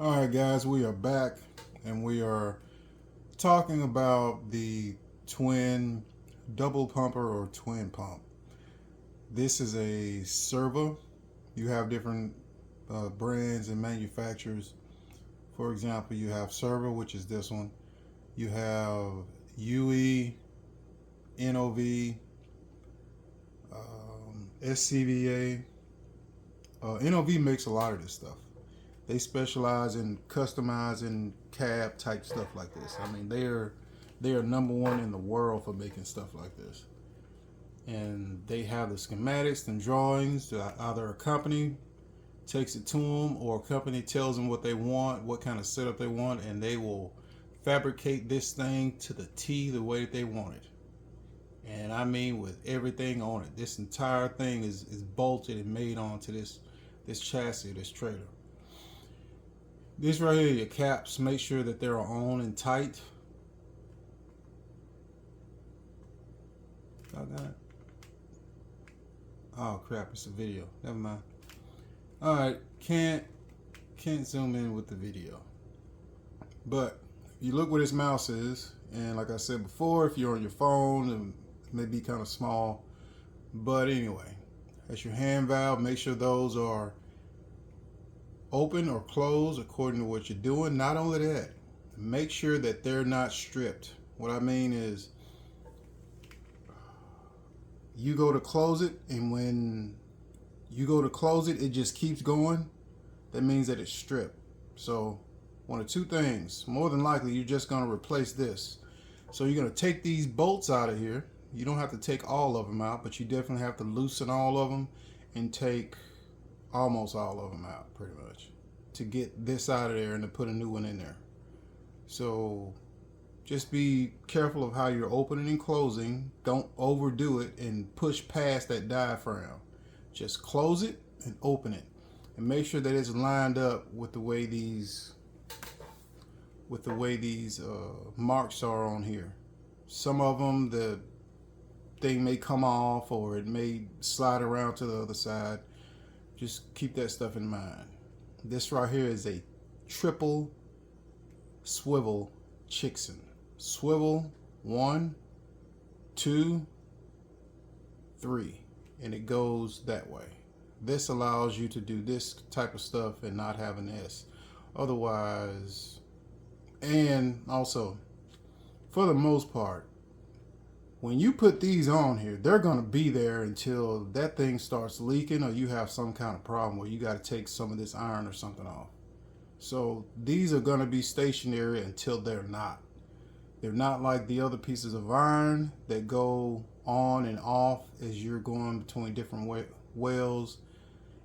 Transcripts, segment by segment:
All right, guys, we are back and we are talking about the twin double pumper or twin pump. This is a servo. You have different brands and manufacturers. For example, you have servo, which is this one. You have UE, NOV, SCVA. NOV makes a lot of this stuff. They specialize in customizing cab type stuff like this. I mean, they are number one in the world for making stuff like this. And they have the schematics and drawings that either a company takes it to them or a company tells them what they want, what kind of setup they want, and they will fabricate this thing to the T the way that they want it. And I mean with everything on it. This entire thing is bolted and made onto this chassis, this trailer. This right here, your caps, make sure that they're on and tight. I got it. Oh crap, it's a video. Never mind. Alright, can't zoom in with the video. But if you look where this mouse is, and like I said before, if you're on your phone, it may be kind of small. But anyway, that's your hand valve. Make sure those are open or closed according to what you're doing. Not only that, make sure that they're not stripped. What I mean is, you go to close it, and when you go to close it, it just keeps going. That means that it's stripped. So one of two things, more than likely you're just going to replace this. So you're going to take these bolts out of here. You don't have to take all of them out, but you definitely have to loosen all of them and take almost all of them out, pretty much, to get this out of there and to put a new one in there. So just be careful of how you're opening and closing. Don't overdo it and push past that diaphragm. Just close it and open it, and make sure that it's lined up with the way these marks are on here. Some of them, the thing may come off or it may slide around to the other side. Just keep that stuff in mind. This right here is a triple swivel Chickson. Swivel 1, 2, 3, and it goes that way. This allows you to do this type of stuff and not have an S. Otherwise, and also, for the most part, when you put these on here, they're going to be there until that thing starts leaking or you have some kind of problem where you got to take some of this iron or something off. So these are going to be stationary until they're not. They're not like the other pieces of iron that go on and off as you're going between different wells.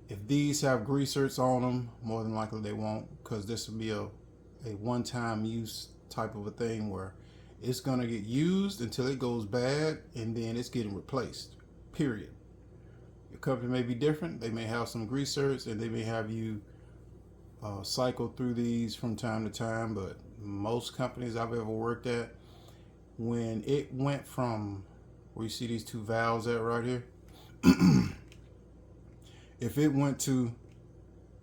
If these have greasers on them, more than likely they won't, because this will be a one-time use type of a thing where it's going to get used until it goes bad and then it's getting replaced, period. Your company may be different. They may have some greasers and they may have you cycle through these from time to time, but most companies I've ever worked at, when it went from where you see these two valves at right here, if it went to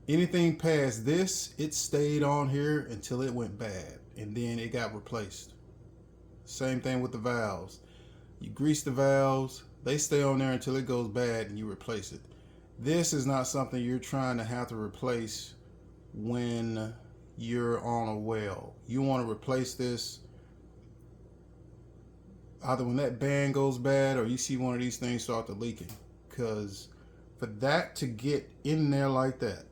anything past this, it stayed on here until it went bad and then it got replaced. Same thing with the valves. You grease the valves, they stay on there until it goes bad and you replace it. This is not something you're trying to have to replace when you're on a well. You want to replace this either when that band goes bad or you see one of these things start to leaking, because for that to get in there like that,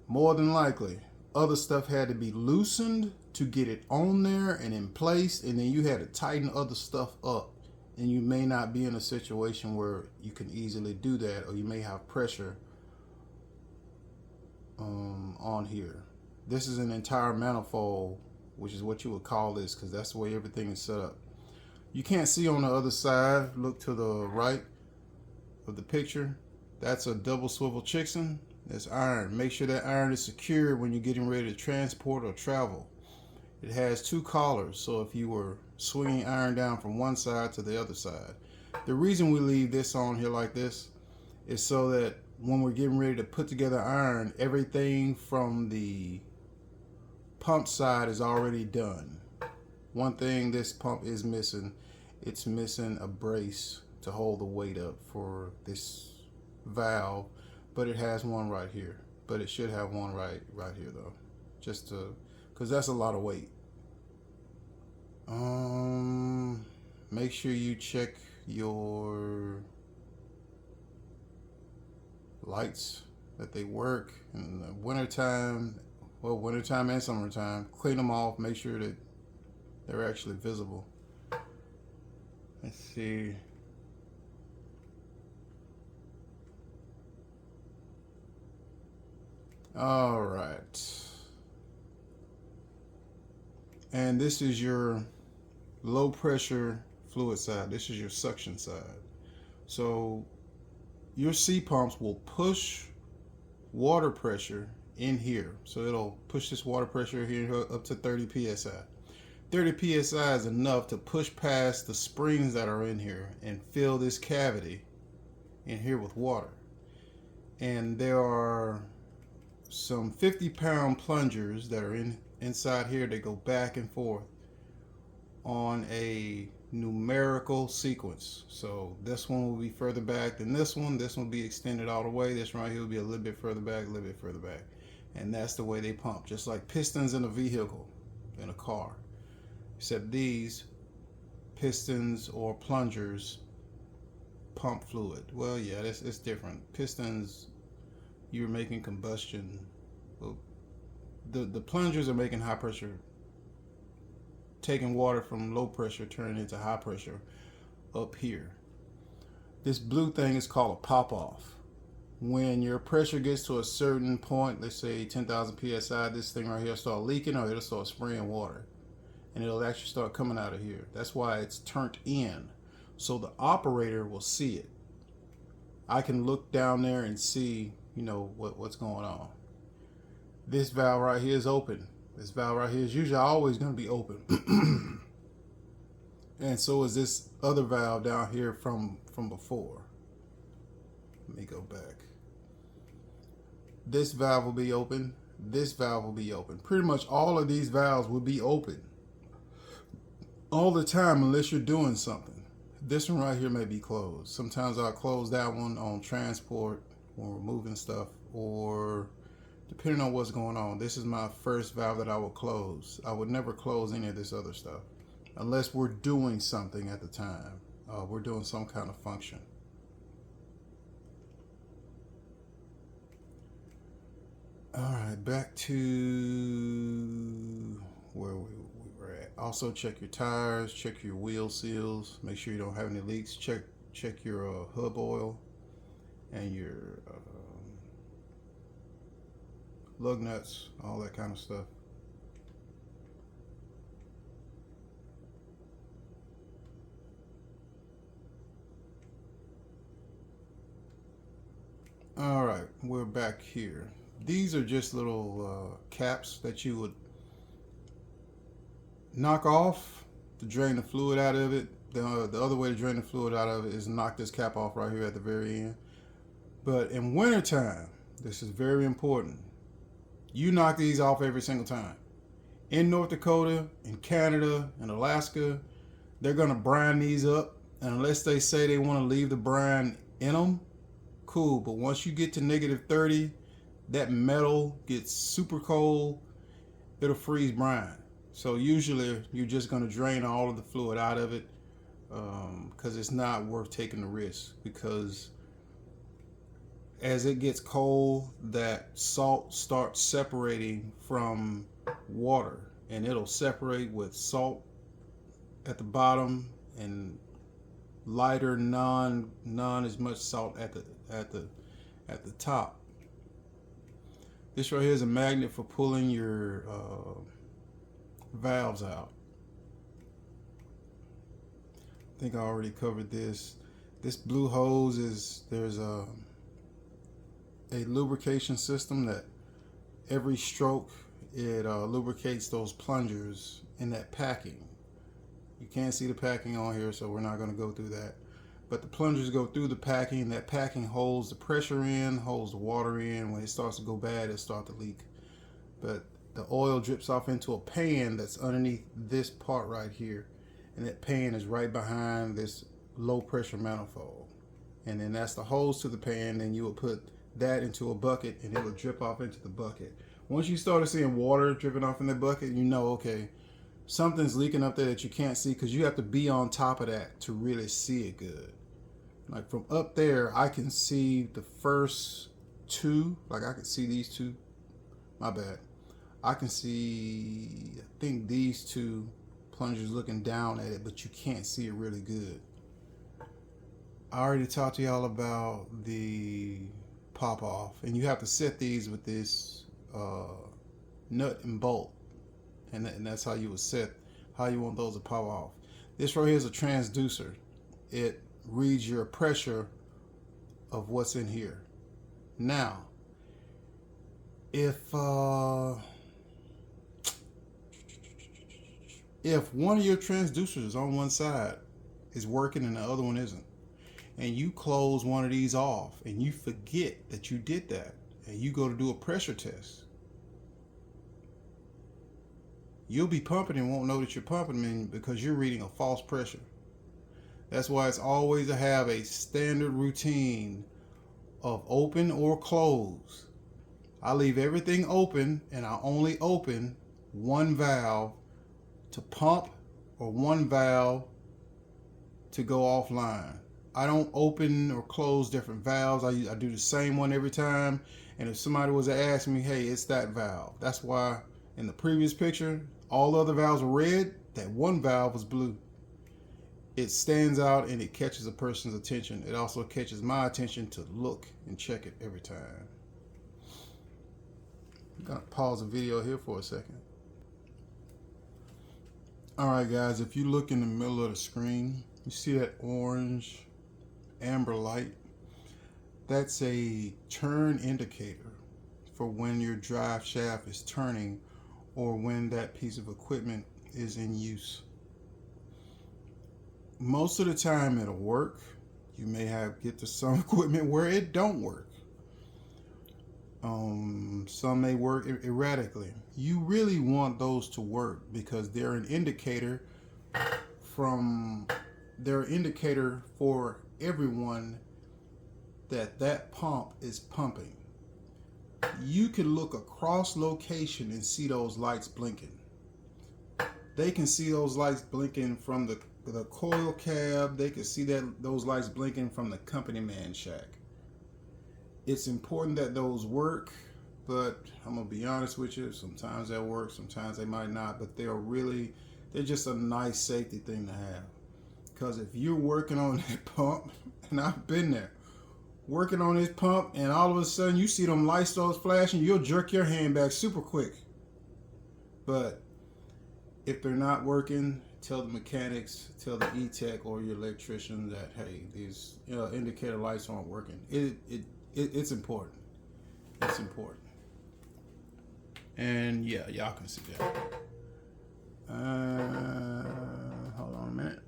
more than likely other stuff had to be loosened to get it on there and in place, and then you had to tighten other stuff up, and you may not be in a situation where you can easily do that, or you may have pressure on here. This is an entire manifold, which is what you would call this, because that's the way everything is set up. You can't see on the other side. Look to the right of the picture. That's a double swivel Chickson. That's iron. Make sure that iron is secure when you're getting ready to transport or travel. It has two collars, so if you were swinging iron down from one side to the other side. The reason we leave this on here like this is so that when we're getting ready to put together iron, everything from the pump side is already done. One thing this pump is missing, it's missing a brace to hold the weight up for this valve, but it has one right here. But it should have one right here though, just to, because that's a lot of weight. Make sure you check your lights that they work in the wintertime. Well, wintertime and summertime. Clean them off. Make sure that they're actually visible. Let's see. All right. And this is your low pressure fluid side. This is your suction side. So your C pumps will push water pressure in here. So it'll push this water pressure here up to 30 psi. 30 psi is enough to push past the springs that are in here and fill this cavity in here with water. And there are some 50-pound plungers that are inside here. They go back and forth on a numerical sequence. So this one will be further back than this one. This one will be extended all the way. This right here will be a little bit further back, a little bit further back. And that's the way they pump, just like pistons in a vehicle, in a car. Except these pistons or plungers pump fluid. Well, yeah, it's different. Pistons, you're making combustion. Well, the plungers are making high pressure, taking water from low pressure, turning it into high pressure up here. This blue thing is called a pop-off. When your pressure gets to a certain point, let's say 10,000 psi, this thing right here start leaking, or it'll start spraying water, and it'll actually start coming out of here. That's why it's turned in, so the operator will see it. I can look down there and see, you know, what's going on. This valve right here is open. This valve right here is usually always going to be open. And so is this other valve down here from before. Let me go back. This valve will be open. This valve will be open. Pretty much all of these valves will be open all the time unless you're doing something. This one right here may be closed. Sometimes I'll close that one on transport when we're moving stuff, or depending on what's going on. This is my first valve that I would close. I would never close any of this other stuff unless we're doing something at the time. We're doing some kind of function. All right, back to where we were at. Also check your tires, check your wheel seals, make sure you don't have any leaks. Check your hub oil and your lug nuts, all that kind of stuff. All right, we're back here. These are just little caps that you would knock off to drain the fluid out of it. The other way to drain the fluid out of it is knock this cap off right here at the very end. But in wintertime, this is very important. You knock these off every single time. In North Dakota, in Canada, in Alaska, they're going to brine these up. And unless they say they want to leave the brine in them, cool. But once you get to -30, that metal gets super cold. It'll freeze brine. So usually you're just going to drain all of the fluid out of it, because it's not worth taking the risk. Because as it gets cold, that salt starts separating from water, and it'll separate with salt at the bottom and lighter non as much salt at the top. This right here is a magnet for pulling your valves out. I think I already covered this. This blue hose is, there's a lubrication system that every stroke it lubricates those plungers in that packing. You can't see the packing on here, so we're not going to go through that. But the plungers go through the packing. That packing holds the pressure in, holds the water in. When it starts to go bad, it starts to leak. But the oil drips off into a pan that's underneath this part right here. And that pan is right behind this low pressure manifold. And then that's the hose to the pan. Then you will put that into a bucket and it will drip off into the bucket. Once you started seeing water dripping off in the bucket, you know, okay, something's leaking up there that you can't see, because you have to be on top of that to really see it good. Like from up there, I can see the first two. Like I can see these two. My bad. I can see, I think these two plungers looking down at it, but you can't see it really good. I already talked to y'all about the pop off, and you have to set these with this nut and bolt, and that's how you would set how you want those to pop off. This right here is a transducer. It reads your pressure of what's in here. Now, if one of your transducers on one side is working and the other one isn't, and you close one of these off and you forget that you did that, and you go to do a pressure test, you'll be pumping and won't know that you're pumping because you're reading a false pressure. That's why it's always to have a standard routine of open or close. I leave everything open, and I only open one valve to pump or one valve to go offline. I don't open or close different valves. I do the same one every time. And if somebody was to ask me, hey, it's that valve. That's why in the previous picture, all the other valves were red. That one valve was blue. It stands out and it catches a person's attention. It also catches my attention to look and check it every time. I'm gonna pause the video here for a second. All right, guys, if you look in the middle of the screen, you see that orange amber light? That's a turn indicator for when your drive shaft is turning or when that piece of equipment is in use. Most of the time it'll work. You may get to some equipment where it don't work. Some may work erratically. You really want those to work because they're an indicator for everyone that pump is pumping. You can look across location and see those lights blinking. They can see those lights blinking from the coil cab. They can see those lights blinking from the company man shack. It's important that those work, but I'm gonna be honest with you, sometimes they'll work, sometimes they might not, but they're just a nice safety thing to have. Because if you're working on that pump, and I've been there, working on this pump, and all of a sudden you see them light stars flashing, you'll jerk your hand back super quick. But if they're not working, tell the mechanics, tell the E-Tech or your electrician that, hey, these indicator lights aren't working. It's important. It's important. And yeah, y'all can see that. Hold on a minute.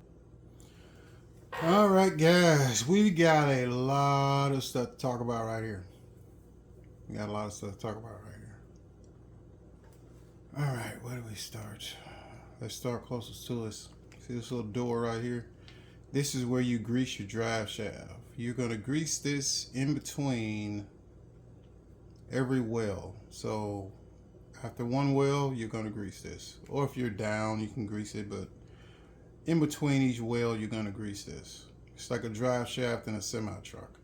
All right, guys, we got a lot of stuff to talk about right here. All right, where do we start? Let's start closest to us. See this little door right here? This is where you grease your drive shaft. You're going to grease this in between every well. So after one well, you're going to grease this. Or if you're down, you can grease it, but in between each well, you're going to grease this. It's like a drive shaft in a semi-truck,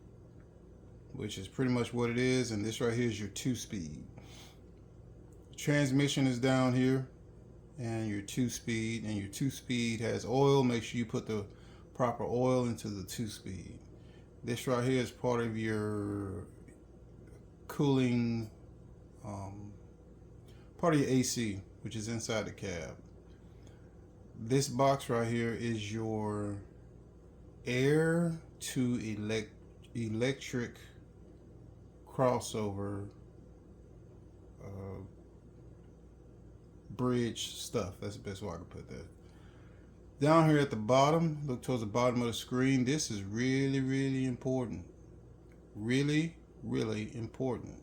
which is pretty much what it is. And this right here is your 2-speed. Transmission is down here, and your 2-speed. And your 2-speed has oil. Make sure you put the proper oil into the 2-speed. This right here is part of your cooling, part of your AC, which is inside the cab. This box right here is your air to electric crossover bridge stuff. That's the best way I can put that. Down here at the bottom, look towards the bottom of the screen. This is really, really important. Really, really important.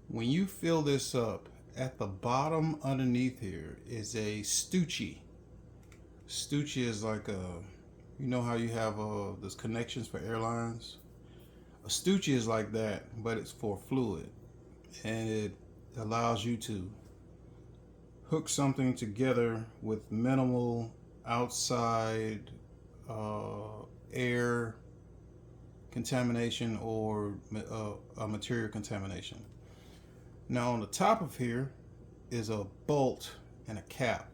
When you fill this up, at the bottom underneath here is a Stucci. Stucci is like a, you know how you have those connections for airlines? A Stucci is like that, but it's for fluid. And it allows you to hook something together with minimal outside air contamination or material contamination. Now on the top of here is a bolt and a cap.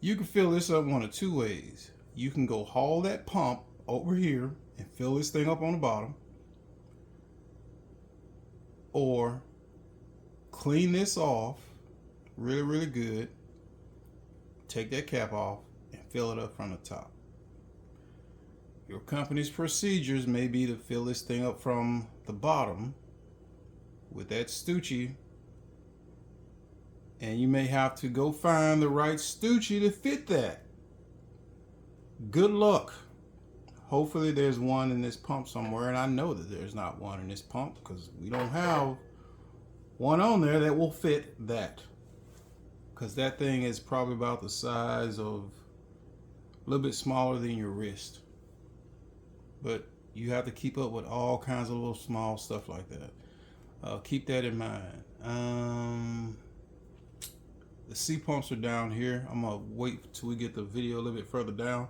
You can fill this up one of two ways. You can go haul that pump over here and fill this thing up on the bottom, or clean this off really, really good, take that cap off and fill it up from the top. Your company's procedures may be to fill this thing up from the bottom with that Stucci, and you may have to go find the right Stucci to fit that. Good luck. Hopefully there's one in this pump somewhere, and I know that there's not one in this pump because we don't have one on there that will fit that, because that thing is probably about the size of a little bit smaller than your wrist. But you have to keep up with all kinds of little small stuff like that. Keep that in mind. The C pumps are down here. I'm gonna wait till we get the video a little bit further down,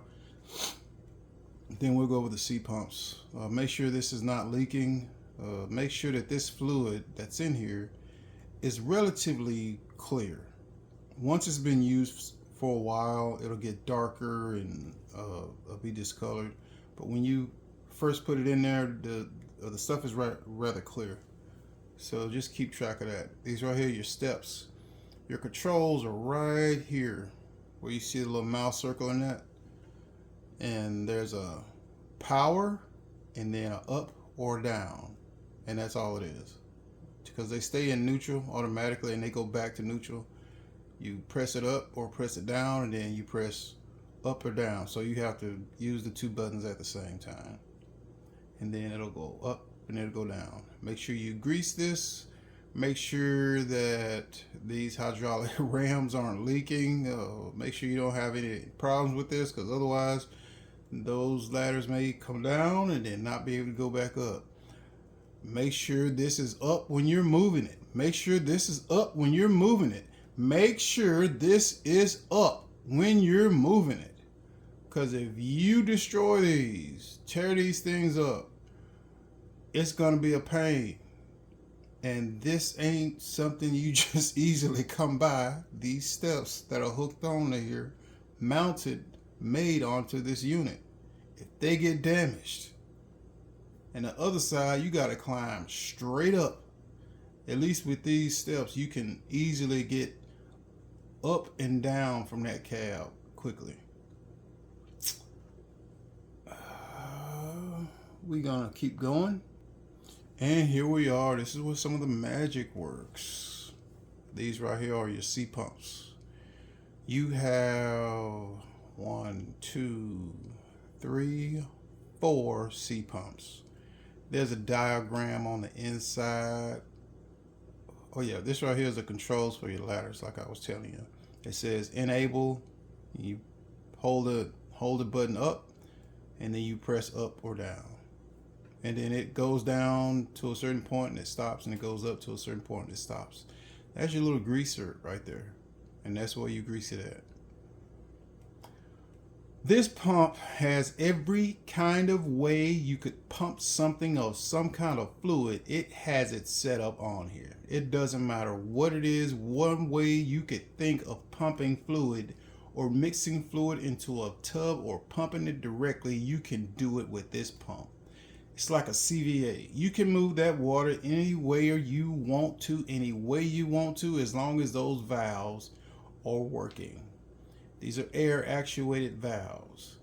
then we'll go over the C pumps. Make sure this is not leaking. Make sure that this fluid that's in here is relatively clear. Once it's been used for a while, it'll get darker and it'll be discolored. But when you first put it in there, the stuff is rather clear. So just keep track of that. These right here, your steps. Your controls are right here, where you see the little mouse circle in that. And there's a power and then a up or down. And that's all it is. Because they stay in neutral automatically and they go back to neutral. You press it up or press it down, and then you press up or down. So you have to use the two buttons at the same time. And then it'll go up and it'll go down. Make sure you grease this. Make sure that these hydraulic rams aren't leaking. Make sure you don't have any problems with this, because otherwise those ladders may come down and then not be able to go back up. Make sure this is up when you're moving it. Make sure this is up when you're moving it. Make sure this is up when you're moving it. Because if you destroy these, tear these things up, it's going to be a pain. And this ain't something you just easily come by. These steps that are hooked onto here, mounted, made onto this unit. If they get damaged, and the other side, you got to climb straight up. At least with these steps, you can easily get up and down from that cab quickly. We're gonna keep going. And here we are. This is where some of the magic works. These right here are your C pumps. You have 1, 2, 3, 4 C pumps. There's a diagram on the inside. Oh yeah, this right here is the controls for your ladders, like I was telling you. It says enable. You hold the button up, and then you press up or down. And then it goes down to a certain point and it stops, and it goes up to a certain point and it stops. That's your little greaser right there. And that's where you grease it at. This pump has every kind of way you could pump something or some kind of fluid. It has it set up on here. It doesn't matter what it is. One way you could think of pumping fluid or mixing fluid into a tub or pumping it directly, you can do it with this pump. It's like a CVA. You can move that water any way you want to, any way you want to, as long as those valves are working. These are air actuated valves.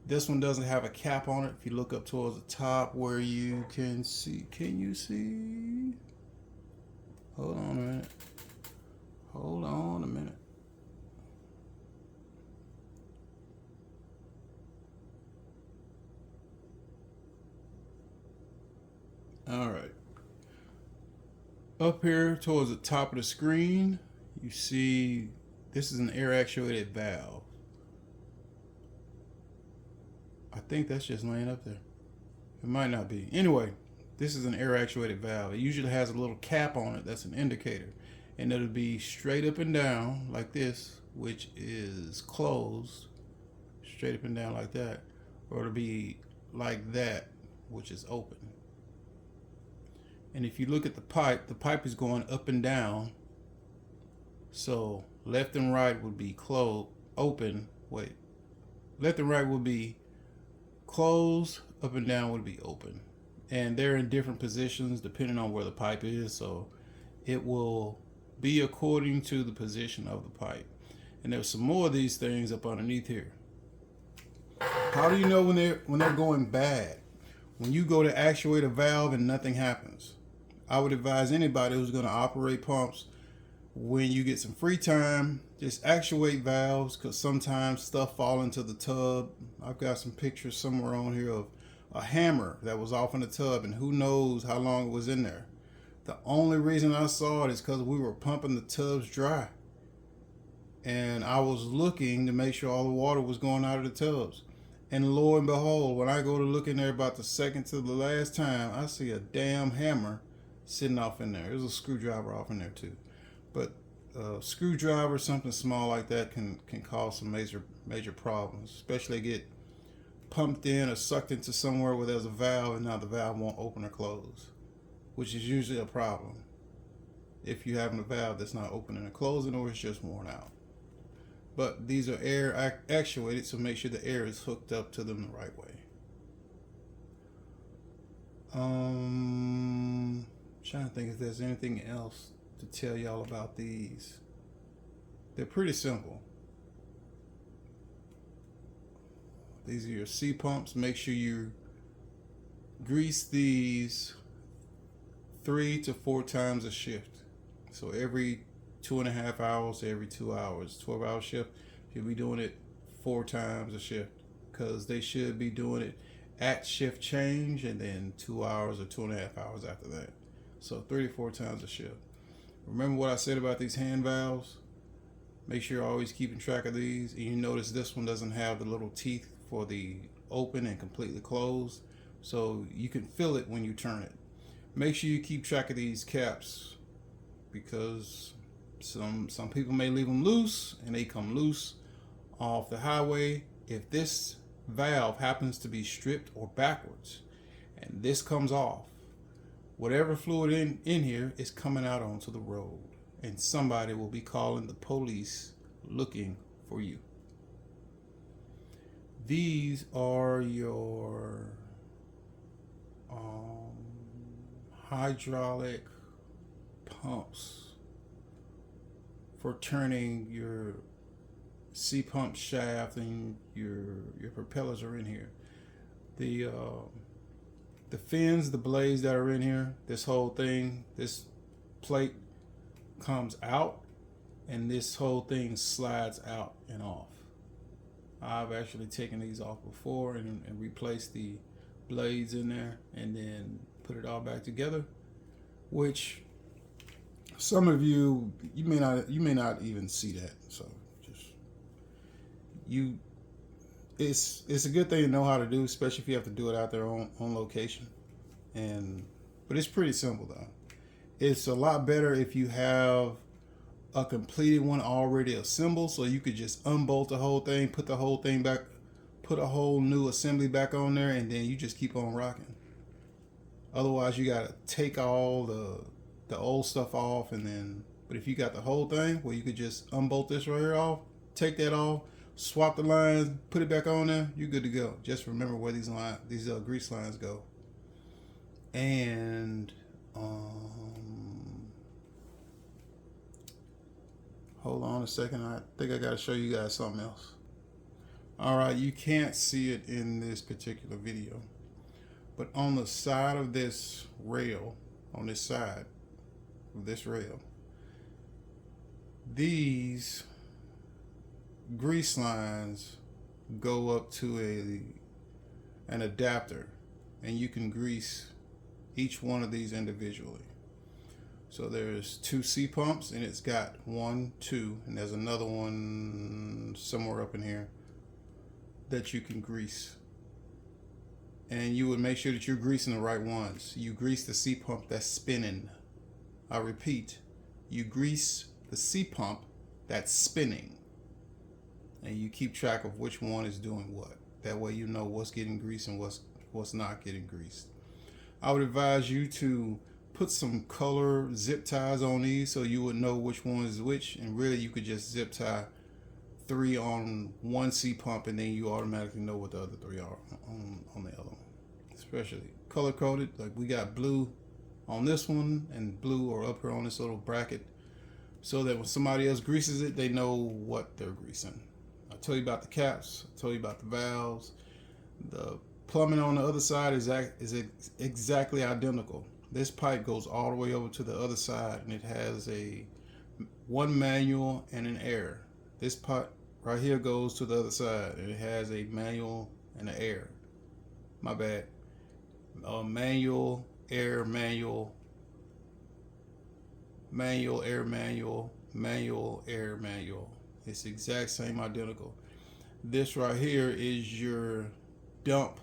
This one doesn't have a cap on it. If you look up towards the top where you can see, can you see? Hold on a minute. Hold on a minute. All right. Up here towards the top of the screen, you see this is an air actuated valve. I think that's just laying up there. It might not be. Anyway, this is an air actuated valve. It usually has a little cap on it that's an indicator. And it'll be straight up and down like this, which is closed. Straight up and down like that. Or it'll be like that, which is open. And if you look at the pipe is going up and down. So left and right would be closed, open. Wait. Left and right would be closed, up and down would be open. And they're in different positions depending on where the pipe is. So it will be according to the position of the pipe. And there's some more of these things up underneath here. How do you know when they're going bad? When you go to actuate a valve and nothing happens. I would advise anybody who's going to operate pumps, when you get some free time, just actuate valves, because sometimes stuff fall into the tub. I've got some pictures somewhere on here of a hammer that was off in the tub, and who knows how long it was in there. The only reason I saw it is because we were pumping the tubs dry. And I was looking to make sure all the water was going out of the tubs. And lo and behold, when I go to look in there about the second to the last time, I see a damn hammer sitting off in there. There's a screwdriver off in there too. But a screwdriver, something small like that, can cause some major problems, especially get pumped in or sucked into somewhere where there's a valve and now the valve won't open or close, which is usually a problem if you're having a valve that's not opening or closing, or it's just worn out. But these are air actuated, so make sure the air is hooked up to them the right way. Trying to think if there's anything else to tell y'all about these. They're pretty simple. These are your C pumps. Make sure you grease these 3 to 4 times a shift. So every 2.5 hours to every 2 hours. 12-hour shift, you'll be doing it 4 times a shift, because they should be doing it at shift change and then 2 hours or 2.5 hours after that. So 3 to 4 times a shift. Remember what I said about these hand valves? Make sure you're always keeping track of these. And you notice this one doesn't have the little teeth for the open and completely closed, so you can feel it when you turn it. Make sure you keep track of these caps, because some people may leave them loose and they come loose off the highway. If this valve happens to be stripped or backwards and this comes off, whatever fluid in here is coming out onto the road, and somebody will be calling the police looking for you. These are your hydraulic pumps for turning your C pump shaft, and your propellers are in here. The fins, the blades that are in here, this whole thing, this plate comes out, and this whole thing slides out and off. I've actually taken these off before and replaced the blades in there and then put it all back together, which some of you may not even see that. So it's a good thing to know how to do, especially if you have to do it out there on location. But it's pretty simple though. It's a lot better if you have a completed one already assembled, so you could just unbolt the whole thing, put the whole thing back, put a whole new assembly back on there, and then you just keep on rocking. Otherwise, you gotta take all the old stuff off, but if you got the whole thing, where you could just unbolt this right here off, take that off, swap the lines, put it back on there, you're good to go. Just remember where these grease lines go. And hold on a second. I think I got to show you guys something else. All right, you can't see it in this particular video, but on the side of this rail, these grease lines go up to an adapter, and you can grease each one of these individually. So there's 2 C pumps, and it's got 1, 2, and there's another one somewhere up in here that you can grease. And you would make sure that you're greasing the right ones. You grease the C pump that's spinning. I repeat, you grease the C pump that's spinning. And you keep track of which one is doing what. That way you know what's getting greased and what's not getting greased. I would advise you to put some color zip ties on these so you would know which one is which, and really you could just zip tie 3 on one C pump and then you automatically know what the other 3 are on the other one. Especially color coded, like we got blue on this one and blue or up here on this little bracket, so that when somebody else greases it, they know what they're greasing. I told you about the caps, I told you about the valves. The plumbing on the other side is exactly identical. This pipe goes all the way over to the other side, and it has one manual and an air. This pipe right here goes to the other side, and it has a manual and an air. My bad. Manual, air, manual, manual, air, manual, manual, air, manual. It's the exact same, identical. This right here is your dump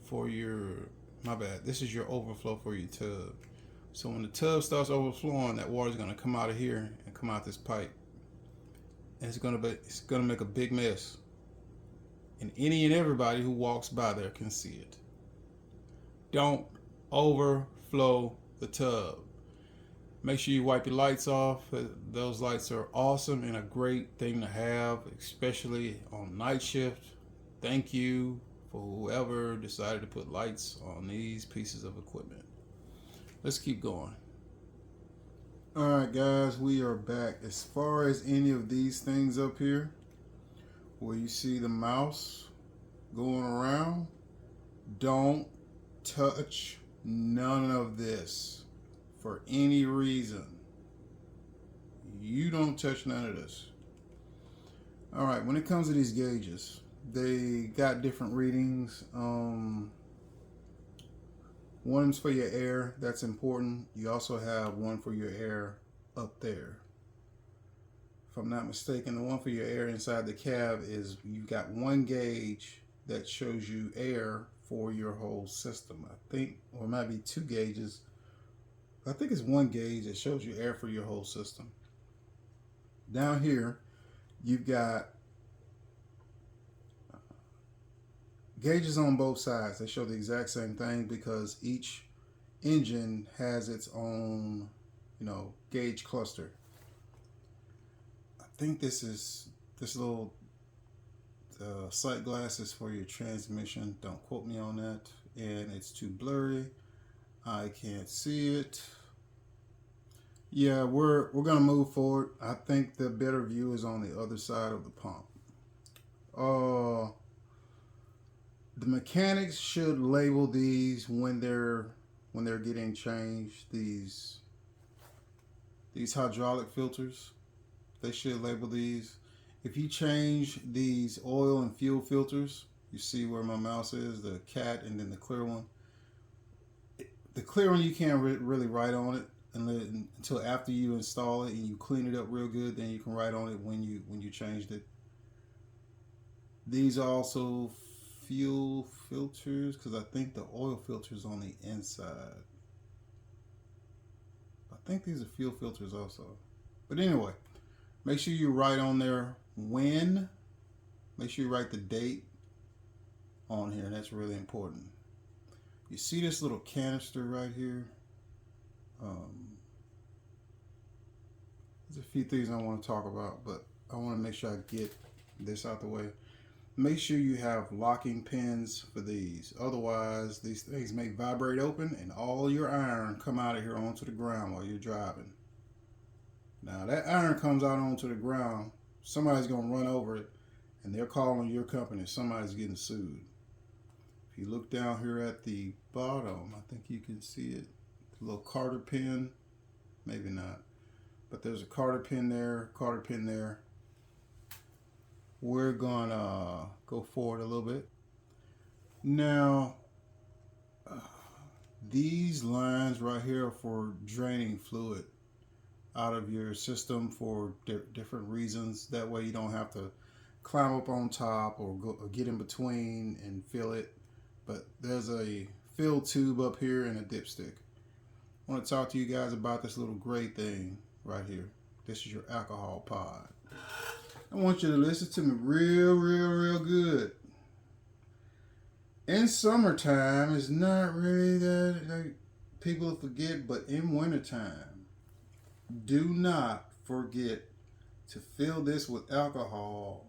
for your, my bad, this is your overflow for your tub. So when the tub starts overflowing, that water is going to come out of here and come out this pipe, and it's going to make a big mess, and any and everybody who walks by there can see it. Don't overflow the tub. Make sure you wipe your lights off. Those lights are awesome and a great thing to have, especially on night shift. Thank you for whoever decided to put lights on these pieces of equipment. Let's keep going. All right, guys, we are back. As far as any of these things up here, where you see the mouse going around, don't touch none of this for any reason. You don't touch none of this. All right, when it comes to these gauges, they got different readings. One's for your air, that's important. You also have one for your air up there. If I'm not mistaken, the one for your air inside the cab is, you've got one gauge that shows you air for your whole system, I think, or it might be 2 gauges. I think it's 1 gauge that shows you air for your whole system. Down here, you've got gauges on both sides. They show the exact same thing because each engine has its own, gauge cluster. I think this little sight glasses for your transmission. Don't quote me on that. And it's too blurry. I can't see it. Yeah, we're gonna move forward. I think the better view is on the other side of the pump. The mechanics should label these when they're getting changed. These hydraulic filters, they should label these. If you change these oil and fuel filters, you see where my mouse is, the cat and then the clear one. The clear one you can't really write on it until after you install it and you clean it up real good. Then you can write on it when you changed it. These are also fuel filters, because I think the oil filter is on the inside. I think these are fuel filters also. But anyway, make sure you write on there when. Make sure you write the date on here. That's really important. You see this little canister right here? There's a few things I want to talk about, but I want to make sure I get this out the way. Make sure you have locking pins for these. Otherwise, these things may vibrate open and all your iron come out of here onto the ground while you're driving. Now, that iron comes out onto the ground, somebody's going to run over it, and they're calling your company. Somebody's getting sued. If you look down here at the bottom, I think you can see it. The little Carter pin. Maybe not. But there's a Carter pin there, Carter pin there. We're gonna go forward a little bit. Now, These lines right here are for draining fluid out of your system for different reasons. That way you don't have to climb up on top or go or get in between and fill it. But there's a fill tube up here and a dipstick. I want to talk to you guys about this little gray thing right here. This is your alcohol pod. I want you to listen to me real good. In summertime, it's not really that like, people forget, but in wintertime, do not forget to fill this with alcohol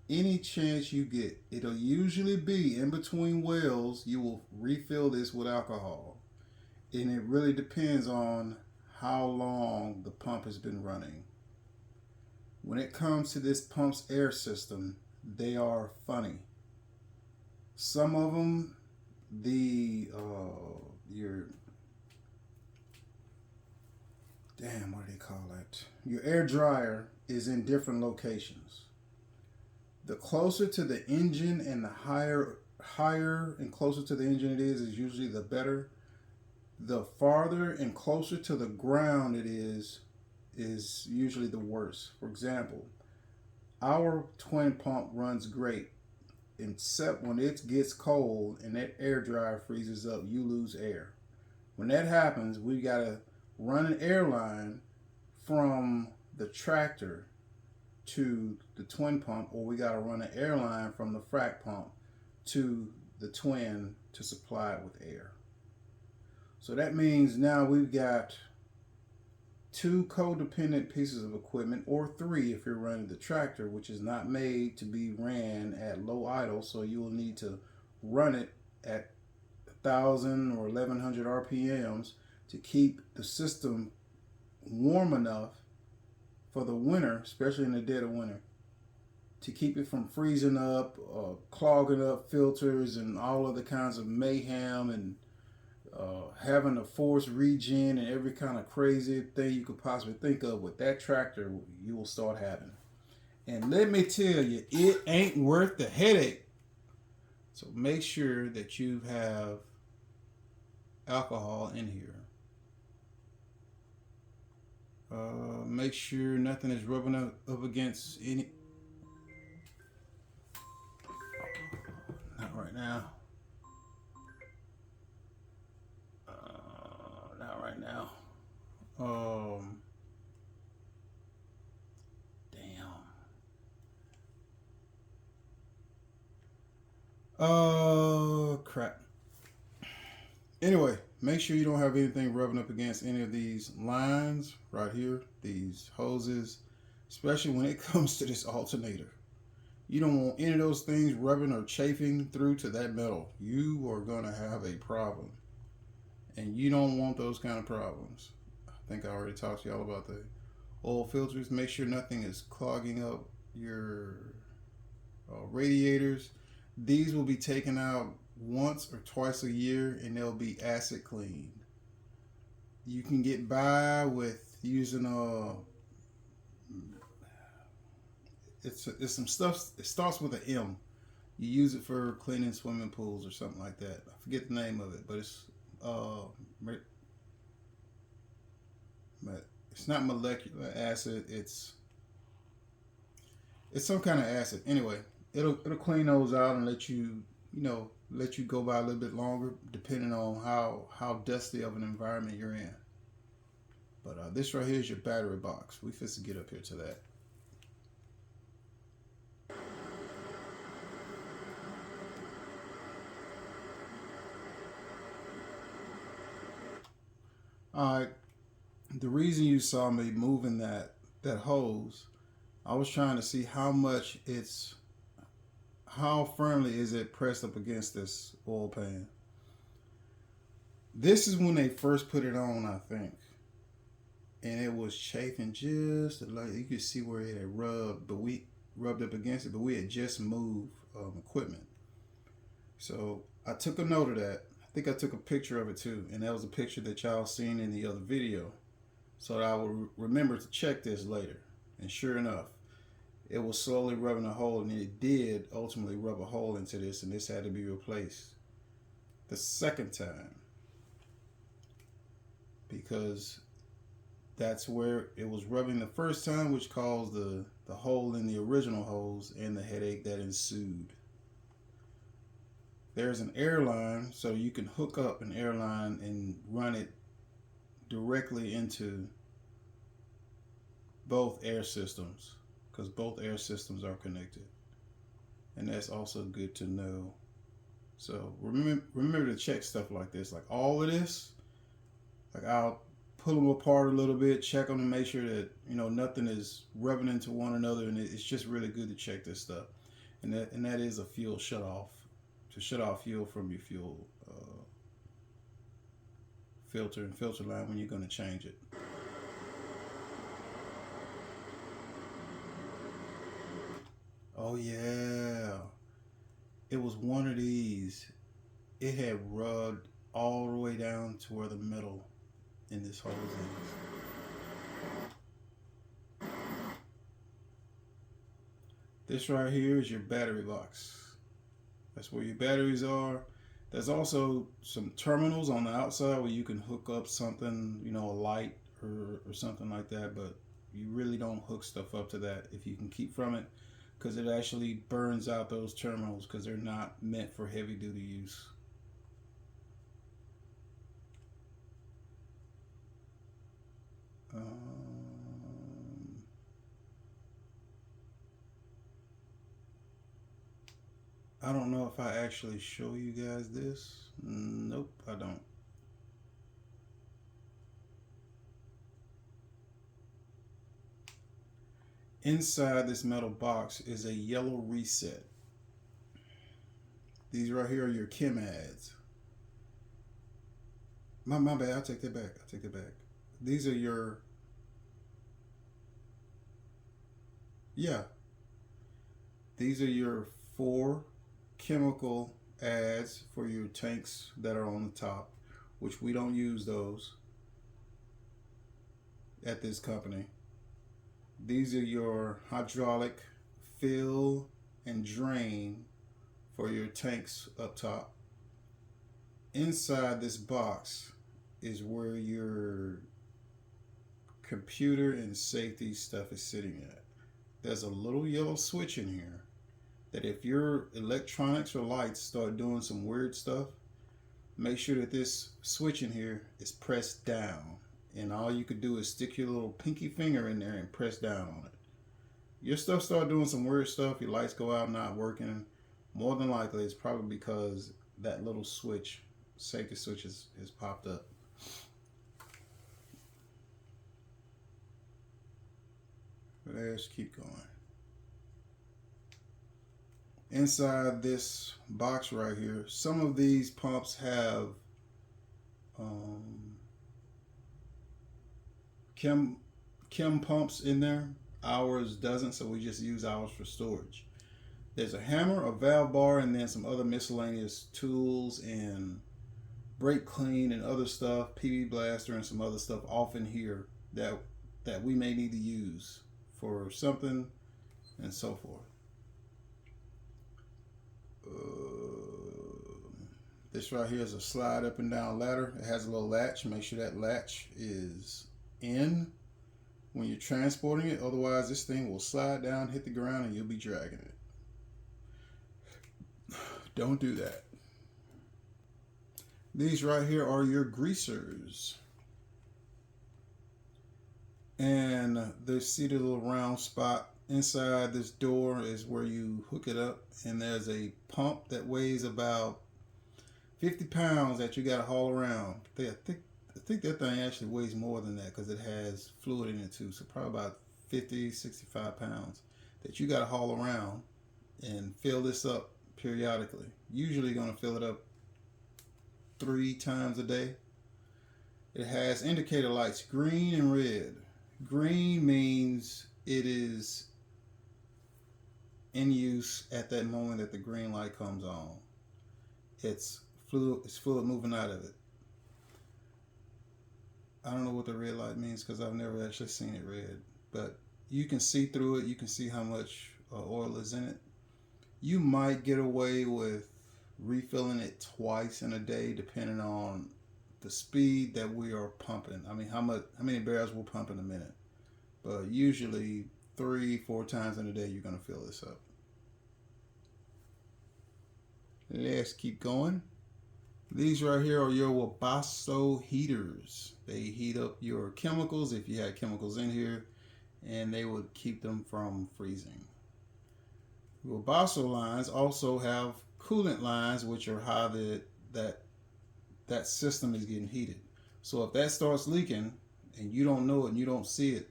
any chance you get. It'll usually be in between wells, you will refill this with alcohol. And it really depends on how long the pump has been running. When it comes to this pump's air system, they are funny. Some of them, your what do they call it? Your air dryer is in different locations. The closer to the engine and the higher and closer to the engine it is usually the better. The farther and closer to the ground it is usually the worst. For example, our twin pump runs great, except when it gets cold and that air dryer freezes up, you lose air. When that happens, we gotta run an air line from the tractor to the twin pump, or we gotta run an air line from the frac pump to the twin to supply it with air. So that means now we've got two codependent pieces of equipment, or three if you're running the tractor, which is not made to be ran at low idle, so you will need to run it at 1,000 or 1,100 RPMs to keep the system warm enough for the winter, especially in the dead of winter, to keep it from freezing up, clogging up filters and all other kinds of mayhem, and having a forced regen and every kind of crazy thing you could possibly think of with that tractor, you will start having. And let me tell you, it ain't worth the headache. So make sure that you have alcohol in here. Make sure nothing is rubbing up against any. Not right now. Not right now. Damn. Oh, crap. Anyway, make sure you don't have anything rubbing up against any of these lines right here, these hoses, especially when it comes to this alternator. You don't want any of those things rubbing or chafing through to that metal. You are going to have a problem. And you don't want those kind of problems. I think I already talked to y'all about the oil filters. Make sure nothing is clogging up your radiators. These will be taken out once or twice a year, and they'll be acid cleaned. You can get by with using it's some stuff. It starts with an M. You use it for cleaning swimming pools or something like that. I forget the name of it, but it's not molecular acid. It's some kind of acid. Anyway, it'll clean those out and let you go by a little bit longer, depending on how dusty of an environment you're in. But this right here is your battery box. We fix to get up here to that. All right. The reason you saw me moving that hose, I was trying to see how firmly is it pressed up against this oil pan. This is when they first put it on, I think. And it was chafing just like you could see where it had rubbed up against it, but we had just moved equipment. So I took a note of that. I think I took a picture of it too, and that was a picture that y'all seen in the other video, so that I will remember to check this later. And sure enough, it was slowly rubbing a hole, and it did ultimately rub a hole into this, and this had to be replaced the second time. because that's where it was rubbing the first time, which caused the hole in the original hose and the headache that ensued. There's an airline, so you can hook up an airline and run it directly into both air systems, because both air systems are connected, and that's also good to know. So remember to check stuff like this, like all of this. Like I'll pull them apart a little bit, check them to make sure that nothing is rubbing into one another, and it's just really good to check this stuff. And that is a fuel shut off, to shut off fuel from your fuel filter and filter line when you're going to change it. Oh yeah, it was one of these. It had rubbed all the way down to where the metal in this hose is. This right here is your battery box. That's where your batteries are. There's also some terminals on the outside where you can hook up something, a light or something like that, but you really don't hook stuff up to that if you can keep from it, because it actually burns out those terminals because they're not meant for heavy duty use. I don't know if I actually show you guys this. Nope, I don't. Inside this metal box is a yellow reset. These right here are your chem ads. My bad, I'll take that back. These are your, yeah, these are your 4 chemical ads for your tanks that are on the top, which we don't use those at this company. These are your hydraulic fill and drain for your tanks up top. Inside this box is where your computer and safety stuff is sitting at. There's a little yellow switch in here that if your electronics or lights start doing some weird stuff, make sure that this switch in here is pressed down. And all you could do is stick your little pinky finger in there and press down on it. Your stuff start doing some weird stuff, your lights go out not working, more than likely it's probably because that little switch, safety switch, has popped up. But let's keep going. Inside this box right here, some of these pumps have chem pumps in there. Ours doesn't, so we just use ours for storage. There's a hammer, a valve bar, and then some other miscellaneous tools and brake clean and other stuff, PB blaster and some other stuff off in here that we may need to use for something and so forth. This right here is a slide up and down ladder. It has a little latch. Make sure that latch is in when you're transporting it. Otherwise, this thing will slide down, hit the ground, and you'll be dragging it. Don't do that. These right here are your greasers. And the seated little round spot inside this door is where you hook it up. And there's a pump that weighs about 50 pounds that you got to haul around. I think that thing actually weighs more than that because it has fluid in it too. So probably about 50, 65 pounds that you got to haul around and fill this up periodically. Usually going to fill it up 3 times a day. It has indicator lights, green and red. Green means it is in use at that moment that the green light comes on. It's fluid moving out of it. I don't know what the red light means because I've never actually seen it red, but you can see through it. You can see how much oil is in it. You might get away with refilling it twice in a day depending on the speed that we are pumping. I mean, how many barrels we'll pump in a minute. But usually 3, 4 times in a day, you're gonna fill this up. Let's keep going. These right here are your Wabasso heaters. They heat up your chemicals if you had chemicals in here, and they would keep them from freezing. Wabasso lines also have coolant lines, which are how that system is getting heated. So if that starts leaking and you don't know it and you don't see it,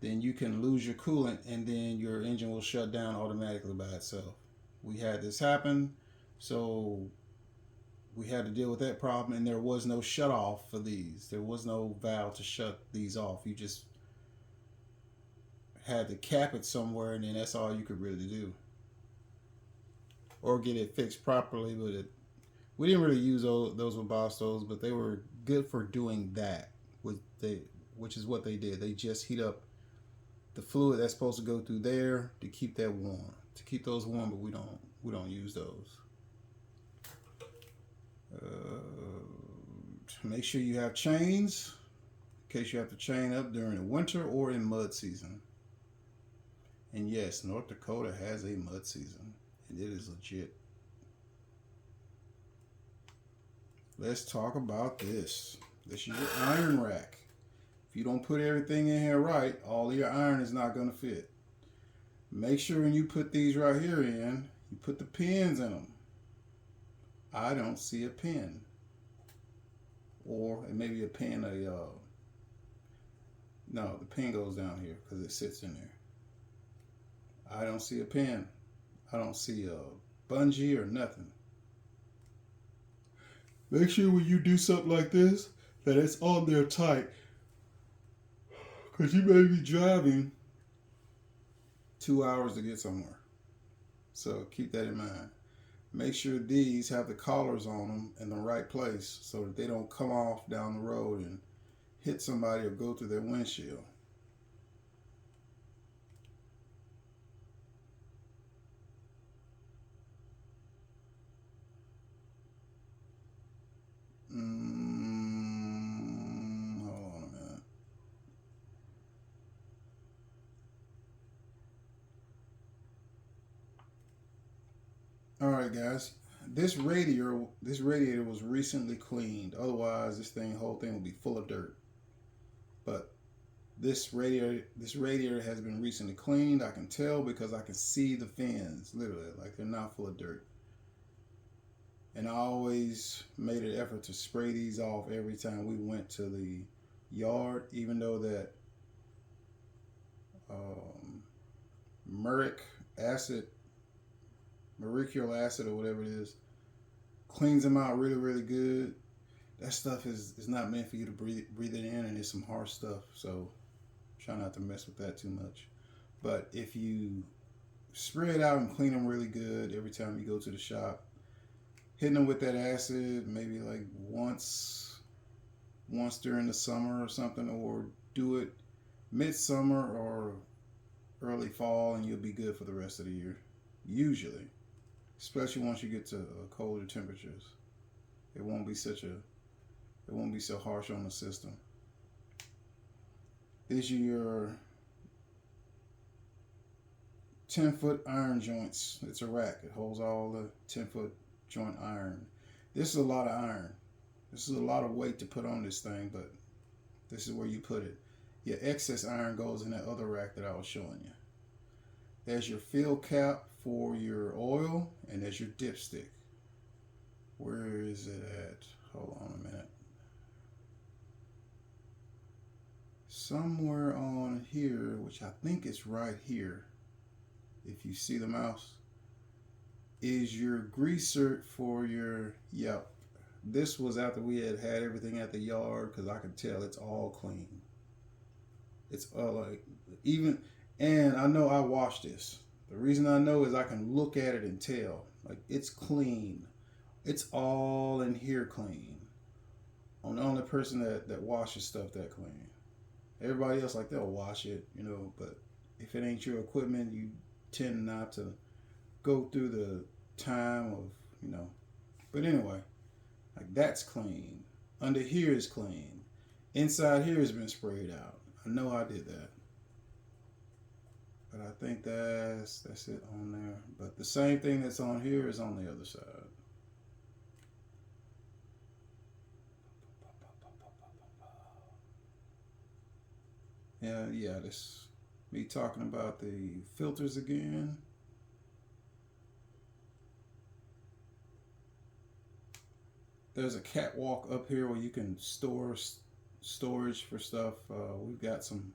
then you can lose your coolant and then your engine will shut down automatically by itself. We had this happen, so we had to deal with that problem, and there was no shut off for these. There was no valve to shut these off. You just had to cap it somewhere, and then that's all you could really do, or get it fixed properly. But we didn't really use those Wabassos, but they were good for doing that. Which is what they did. They just heat up the fluid that's supposed to go through there to keep that warm, to keep those warm. But we don't use those. Make sure you have chains in case you have to chain up during the winter or in mud season. And yes, North Dakota has a mud season, and it is legit. Let's talk about this. This is your iron rack. If you don't put everything in here right, all of your iron is not going to fit. Make sure when you put these right here in, you put the pins in them. I don't see a pin. Or it may be a pin, no, the pin goes down here because it sits in there. I don't see a pin. I don't see a bungee or nothing. Make sure when you do something like this that it's on there tight, because you may be driving 2 hours to get somewhere. So keep that in mind. Make sure these have the collars on them in the right place so that they don't come off down the road and hit somebody or go through their windshield. Hold on a minute. All right, guys. This radiator was recently cleaned. Otherwise, whole thing would be full of dirt. But this radiator has been recently cleaned. I can tell because I can see the fins, literally, like they're not full of dirt. And I always made an effort to spray these off every time we went to the yard, even though that mercurial acid or whatever it is, cleans them out really, really good. That stuff is not meant for you to breathe it in, and it's some harsh stuff. So try not to mess with that too much. But if you spray it out and clean them really good every time you go to the shop, hitting them with that acid maybe like once during the summer or something, or do it midsummer or early fall, and you'll be good for the rest of the year. Usually, especially once you get to colder temperatures, it won't be so harsh on the system. These are your 10-foot iron joints. It's a rack. It holds all the 10-foot joint iron. This is a lot of iron. This is a lot of weight to put on this thing, but this is where you put it. Your excess iron goes in that other rack that I was showing you. There's your fill cap for your oil, and there's your dipstick. Where is it at? Hold on a minute. Somewhere on here, which I think is right here, if you see the mouse, is your greaser for your, yep. This was after we had everything at the yard, because I could tell it's all clean. It's like, even, and I know I washed this. The reason I know is I can look at it and tell. Like, it's clean. It's all in here clean. I'm the only person that washes stuff that clean. Everybody else, like, they'll wash it, but if it ain't your equipment, you tend not to go through the time of, But anyway, like, that's clean. Under here is clean. Inside here has been sprayed out. I know I did that. But I think that's it on there. But the same thing that's on here is on the other side. Yeah, this me talking about the filters again. There's a catwalk up here where you can store storage for stuff. We've got some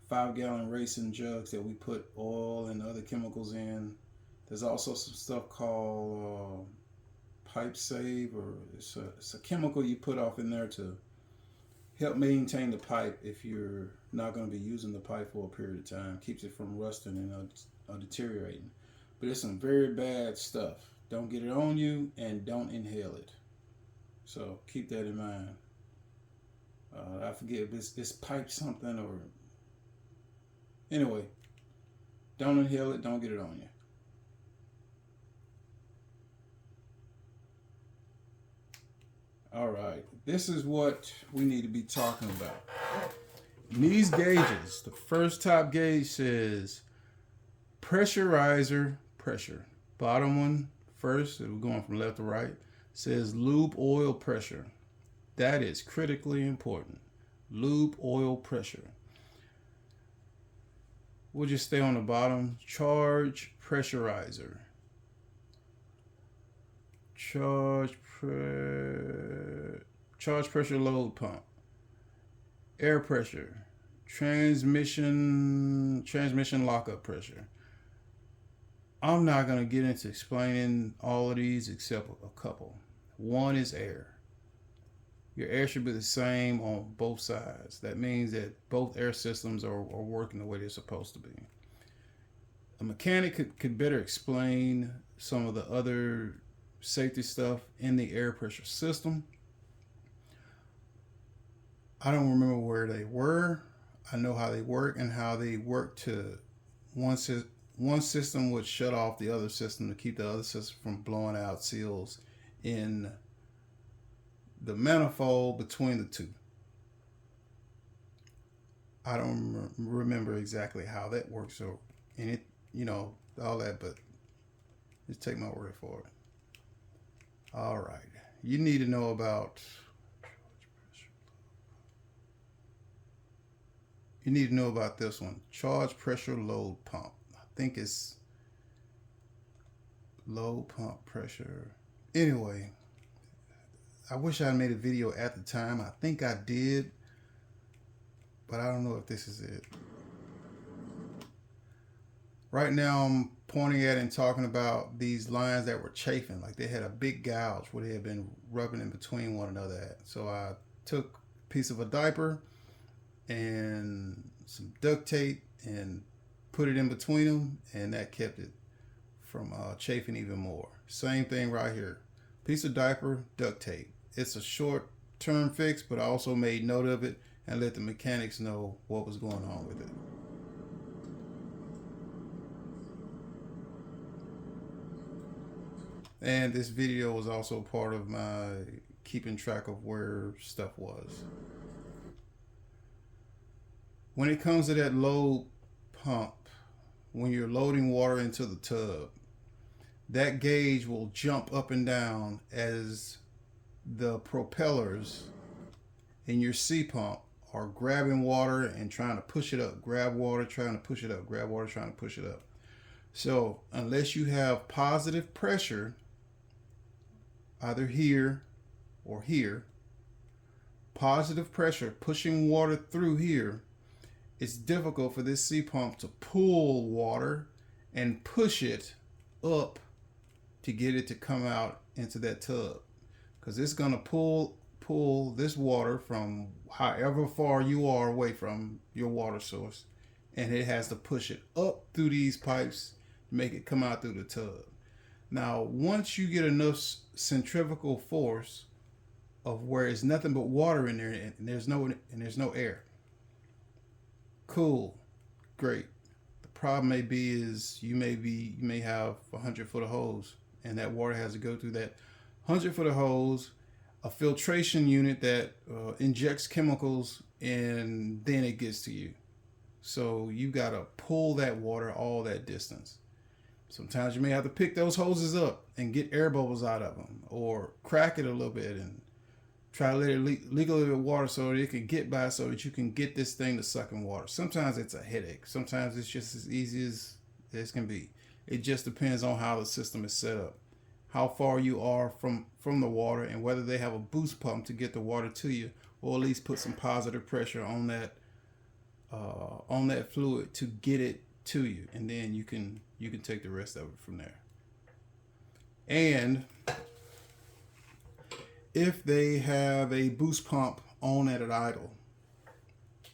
5-gallon racing jugs that we put oil and other chemicals in. There's also some stuff called pipe save, or it's a chemical you put off in there to help maintain the pipe if you're not going to be using the pipe for a period of time. Keeps it from rusting and deteriorating. But it's some very bad stuff. Don't get it on you, and don't inhale it. So keep that in mind. I forget if it's pipe something, or anyway, don't inhale it, don't get it on you. All right, this is what we need to be talking about. These gauges, the first top gauge says pressurizer pressure. Bottom one first, we're going from left to right, says lube oil pressure. That is critically important. Lube oil pressure. We'll just stay on the bottom. Charge pressurizer. Charge pressure load pump. Air pressure. Transmission lockup pressure. I'm not going to get into explaining all of these except a couple. One is air. Your air should be the same on both sides. That means that both air systems are working the way they're supposed to be. A mechanic could better explain some of the other safety stuff in the air pressure system. I don't remember where they were. I know how they work and how they work to one system would shut off the other system to keep the other system from blowing out seals in the manifold between the two. I don't remember exactly how that works, so and it, all that, but just take my word for it. All right, you need to know about. You need to know about this one, charge pressure load pump. I think it's low pump pressure. Anyway, I wish I made a video at the time. I think I did, but I don't know if this is it. Right now I'm pointing at and talking about these lines that were chafing, like they had a big gouge where they had been rubbing in between one another at. So I took a piece of a diaper and some duct tape and put it in between them, and that kept it from chafing even more. Same thing right here. Piece of diaper, duct tape. It's a short-term fix, but I also made note of it and let the mechanics know what was going on with it. And this video was also part of my keeping track of where stuff was. When it comes to that load pump, when you're loading water into the tub, that gauge will jump up and down as the propellers in your C pump are grabbing water and trying to push it up. Grab water, trying to push it up. Grab water, trying to push it up. So unless you have positive pressure, either here or here, positive pressure pushing water through here, it's difficult for this C pump to pull water and push it up to get it to come out into that tub, because it's going to pull this water from however far you are away from your water source, and it has to push it up through these pipes to make it come out through the tub. Now, once you get enough centrifugal force of where it's nothing but water in there and there's no air, cool, great. The problem may be is you may have 100-foot of hose, and that water has to go through that 100-foot of hose a filtration unit that injects chemicals and then it gets to you. So you got to pull that water all that distance. Sometimes you may have to pick those hoses up and get air bubbles out of them, or crack it a little bit and try to let it leak a little bit of water so that it can get by, so that you can get this thing to suck in water. Sometimes it's a headache. Sometimes it's just as easy as it can be. It just depends on how the system is set up, how far you are from the water, and whether they have a boost pump to get the water to you, or at least put some positive pressure on that fluid to get it to you, and then you can take the rest of it from there. And if they have a boost pump on at an idle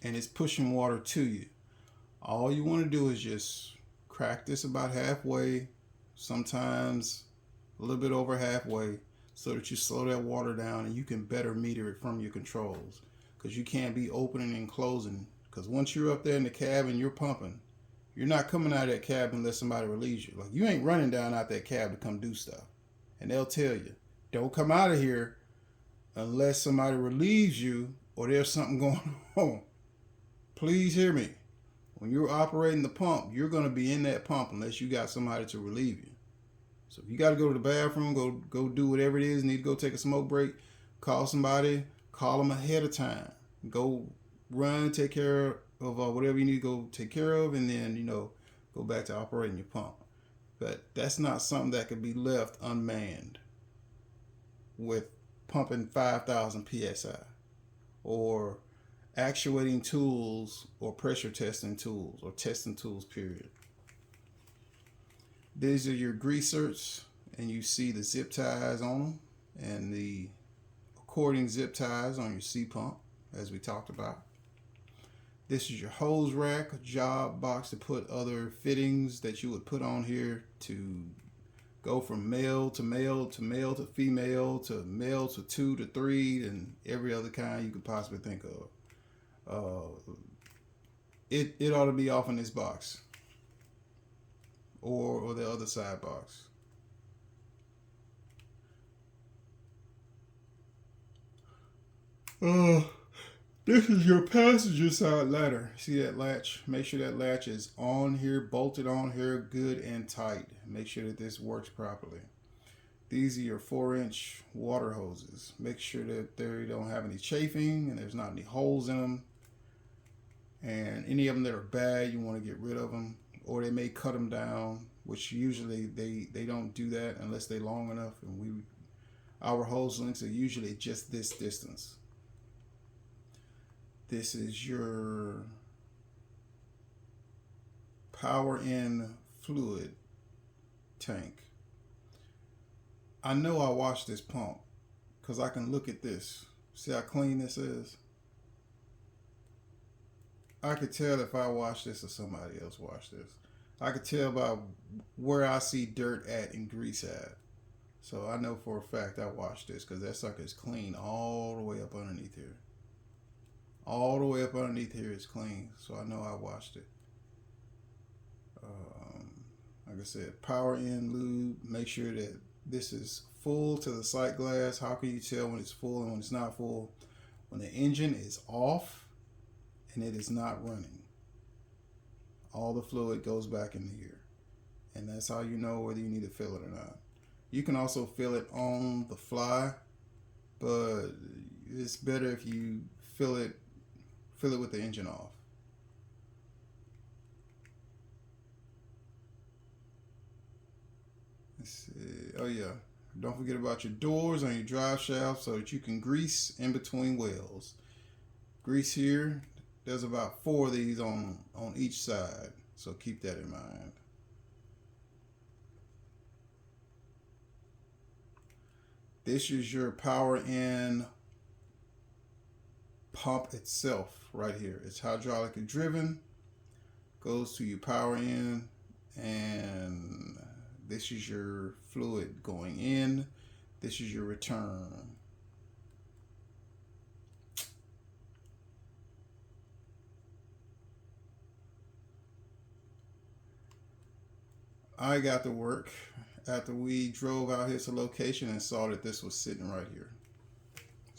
and it's pushing water to you, all you want to do is just crack this about halfway, sometimes a little bit over halfway, so that you slow that water down and you can better meter it from your controls, because you can't be opening and closing, because once you're up there in the cab and you're pumping, you're not coming out of that cab unless somebody relieves you. Like, you ain't running down out that cab to come do stuff. And they'll tell you, don't come out of here unless somebody relieves you or there's something going on. Please hear me. When you're operating the pump, you're going to be in that pump unless you got somebody to relieve you. So if you got to go to the bathroom, go do whatever it is, need to go take a smoke break, call somebody, call them ahead of time. Go run, take care of whatever you need to go take care of, and then, go back to operating your pump. But that's not something that could be left unmanned with pumping 5,000 psi or actuating tools or pressure testing tools or testing tools, period. These are your greasers, and you see the zip ties on them and the according zip ties on your C pump, as we talked about. This is your hose rack, a job box to put other fittings that you would put on here to go from male to male to male to female to male to 2 to 3 and every other kind you could possibly think of. It ought to be off in this box or the other side box. This is your passenger side ladder. See that latch? Make sure that latch is on here, bolted on here, good and tight. Make sure that this works properly. These are your 4-inch water hoses. Make sure that they don't have any chafing and there's not any holes in them. And any of them that are bad, you want to get rid of them, or they may cut them down, which usually they don't do that unless they're long enough. And our hose links are usually just this distance. This is your power in fluid tank. I know I washed this pump because I can look at this. See how clean this is? I could tell if I washed this or somebody else washed this. I could tell by where I see dirt at and grease at. So I know for a fact I washed this, because that sucker is clean all the way up underneath here. All the way up underneath here is clean, so I know I washed it. Like I said, power in lube. Make sure that this is full to the sight glass. How can you tell when it's full and when it's not full? When the engine is off and it is not running. All the fluid goes back in here. And that's how you know whether you need to fill it or not. You can also fill it on the fly, but it's better if you fill it with the engine off. Let's see. Oh yeah, don't forget about your doors on your drive shaft so that you can grease in between wells. Grease here. There's about 4 of these on each side, so keep that in mind. This is your power in pump itself right here. It's hydraulically driven, goes to your power in, and this is your fluid going in. This is your return. I got to work after we drove out here to location and saw that this was sitting right here.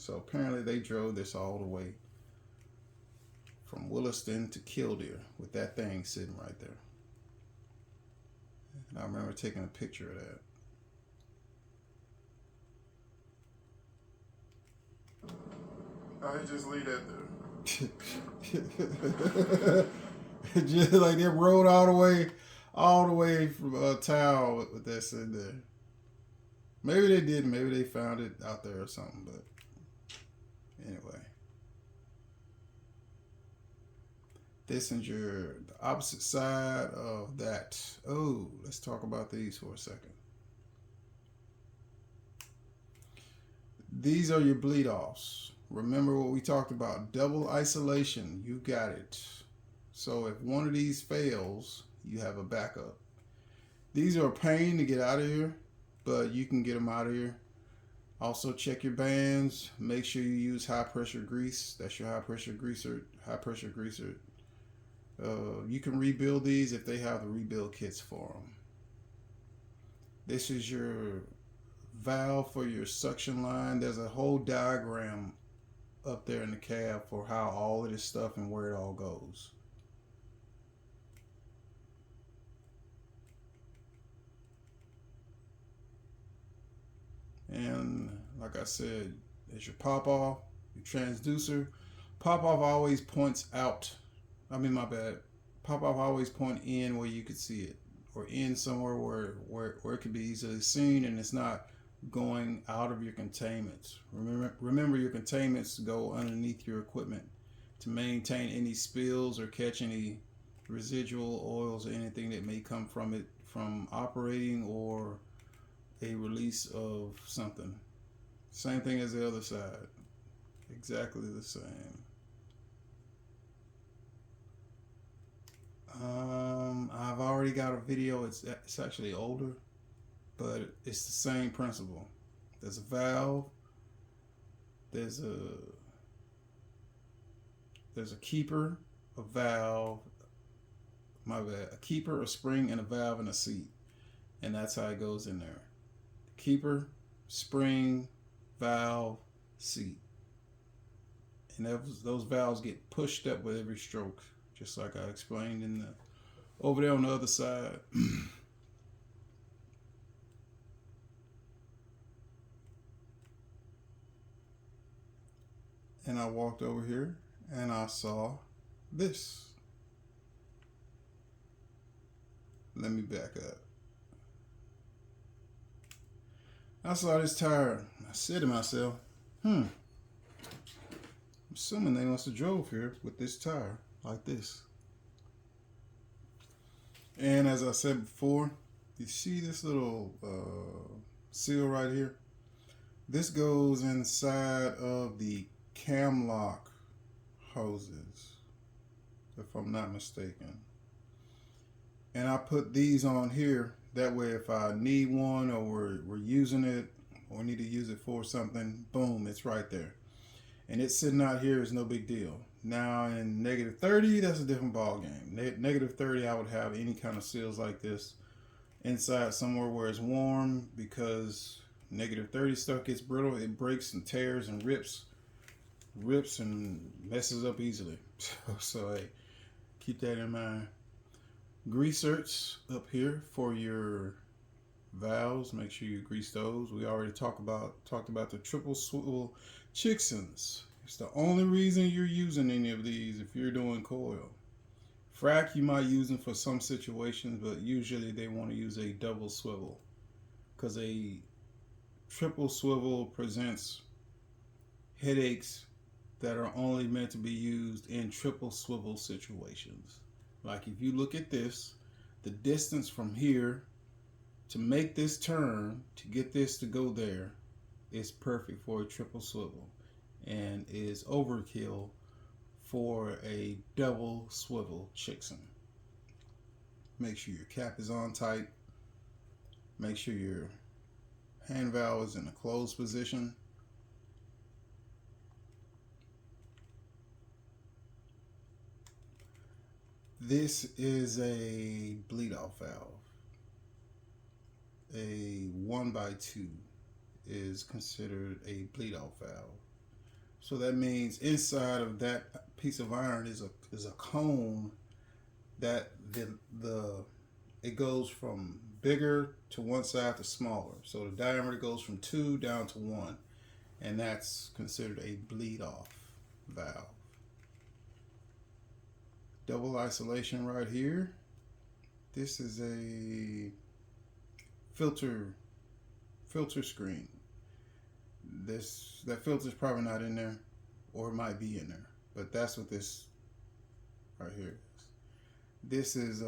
So apparently they drove this all the way from Williston to Killdeer with that thing sitting right there. And I remember taking a picture of that. I just leave that there. Just like they rode all the way from town with that sitting there. Maybe they didn't. Maybe they found it out there or something. But anyway, this is the opposite side of that. Oh, let's talk about these for a second. These are your bleed offs. Remember what we talked about, double isolation. You got it. So if one of these fails, you have a backup. These are a pain to get out of here, but you can get them out of here. Also check your bands. Make sure you use high pressure grease. That's your high pressure greaser. You can rebuild these if they have the rebuild kits for them. This is your valve for your suction line. There's a whole diagram up there in the cab for how all of this stuff and where it all goes. And like I said, it's your pop off, your transducer. Pop off always points out. Pop off always point in where you could see it, or in somewhere where it could be easily seen, and it's not going out of your containments. Remember your containments go underneath your equipment to maintain any spills or catch any residual oils or anything that may come from it from operating or a release of something. Same thing as the other side. Exactly the same. I've already got a video. It's actually older, but it's the same principle. There's a valve. There's a keeper, a valve. My bad. A keeper, a spring, and a valve and a seat, and that's how it goes in there. Keeper, spring, valve, seat. And those valves get pushed up with every stroke, just like I explained over there on the other side. And I walked over here and I saw this. Let me back up. I saw this tire. I said to myself, I'm assuming they must have drove here with this tire like this. And as I said before, you see this little seal right here? This goes inside of the cam lock hoses, if I'm not mistaken. And I put these on here. That way if I need one or we're using it or need to use it for something, boom, it's right there. And it's sitting out here is no big deal. Now in negative 30, that's a different ball game. Negative 30, I would have any kind of seals like this inside somewhere where it's warm, because negative 30 stuff gets brittle. It breaks and tears and rips and messes up easily. So hey, keep that in mind. Grease zerks up here for your valves. Make sure you grease those. We already talked about the triple swivel Chixons. It's the only reason you're using any of these if you're doing coil. Frac, you might use them for some situations, but usually they want to use a double swivel, because a triple swivel presents headaches that are only meant to be used in triple swivel situations. Like if you look at this, the distance from here to make this turn, to get this to go there, is perfect for a triple swivel and is overkill for a double swivel Chixon. Make sure your cap is on tight. Make sure your hand valve is in a closed position. This is a bleed off valve. A 1x2 is considered a bleed off valve. So that means inside of that piece of iron is a cone that the it goes from bigger to one side to smaller. So the diameter goes from 2 down to 1, and that's considered a bleed off valve. Double isolation right here. This is a filter screen. That filter's probably not in there, or it might be in there, but that's what this right here is. This is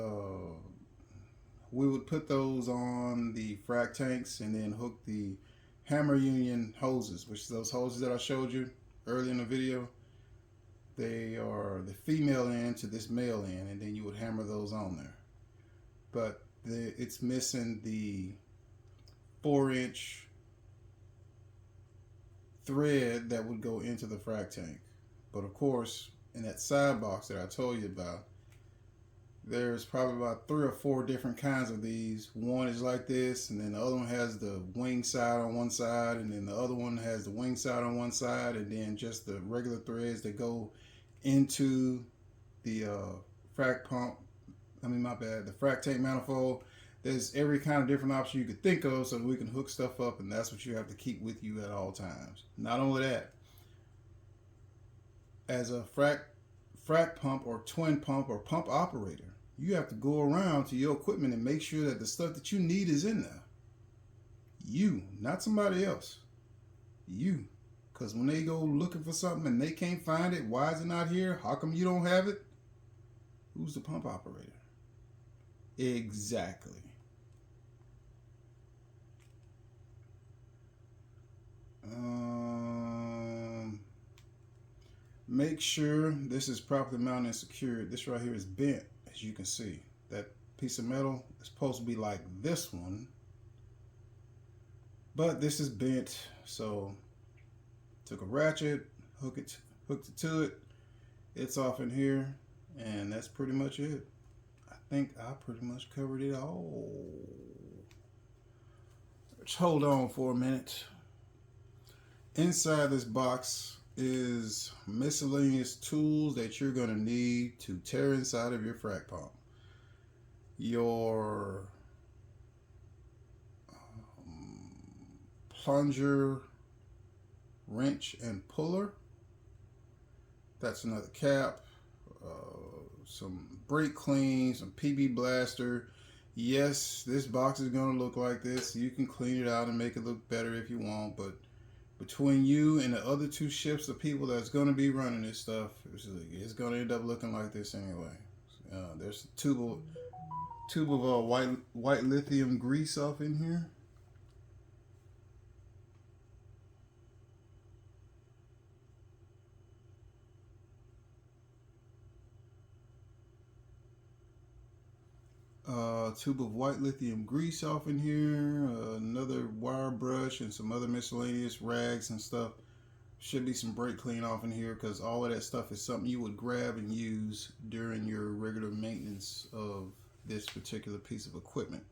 we would put those on the frac tanks and then hook the hammer union hoses, which is those hoses that I showed you earlier in the video. They are the female end to this male end, and then you would hammer those on there. But it's missing the 4-inch thread that would go into the frac tank. But of course, in that side box that I told you about, there's probably about 3 or 4 different kinds of these. One is like this, and then the other one has the wing side on one side, and then the other one has the wing side on one side, and then just the regular threads that go into the frac pump. The frac tank manifold. There's every kind of different option you could think of, so that we can hook stuff up, and that's what you have to keep with you at all times. Not only that, as a frac pump or twin pump or pump operator, you have to go around to your equipment and make sure that the stuff that you need is in there. You, not somebody else. You. Because when they go looking for something and they can't find it, why is it not here? How come you don't have it? Who's the pump operator? Exactly. Make sure this is properly mounted and secured. This right here is bent, as you can see. That piece of metal is supposed to be like this one, but this is bent. So took a ratchet, hooked it to it. It's off in here, and that's pretty much it. I think I pretty much covered it all. Let's hold on for a minute. Inside this box is miscellaneous tools that you're going to need to tear inside of your frac pump. Your plunger, wrench, and puller. That's another cap. Some brake clean, some PB blaster. Yes, this box is going to look like this. You can clean it out and make it look better if you want, but between you and the other 2 shifts of people that's going to be running this stuff, it's going to end up looking like this anyway. There's a tube of white lithium grease off in here. Tube of white lithium grease off in here, another wire brush, and some other miscellaneous rags and stuff. Should be some brake clean off in here, because all of that stuff is something you would grab and use during your regular maintenance of this particular piece of equipment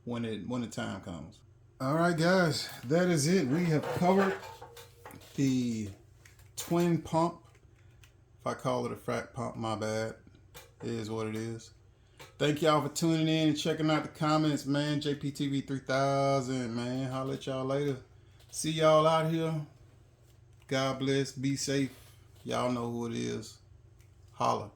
when the time comes. All right, guys, that is it. We have covered the twin pump. If I call it a frac pump, my bad. It is what it is. Thank y'all for tuning in and checking out the comments, man. JPTV 3000, man. Holla at y'all later. See y'all out here. God bless. Be safe. Y'all know who it is. Holla.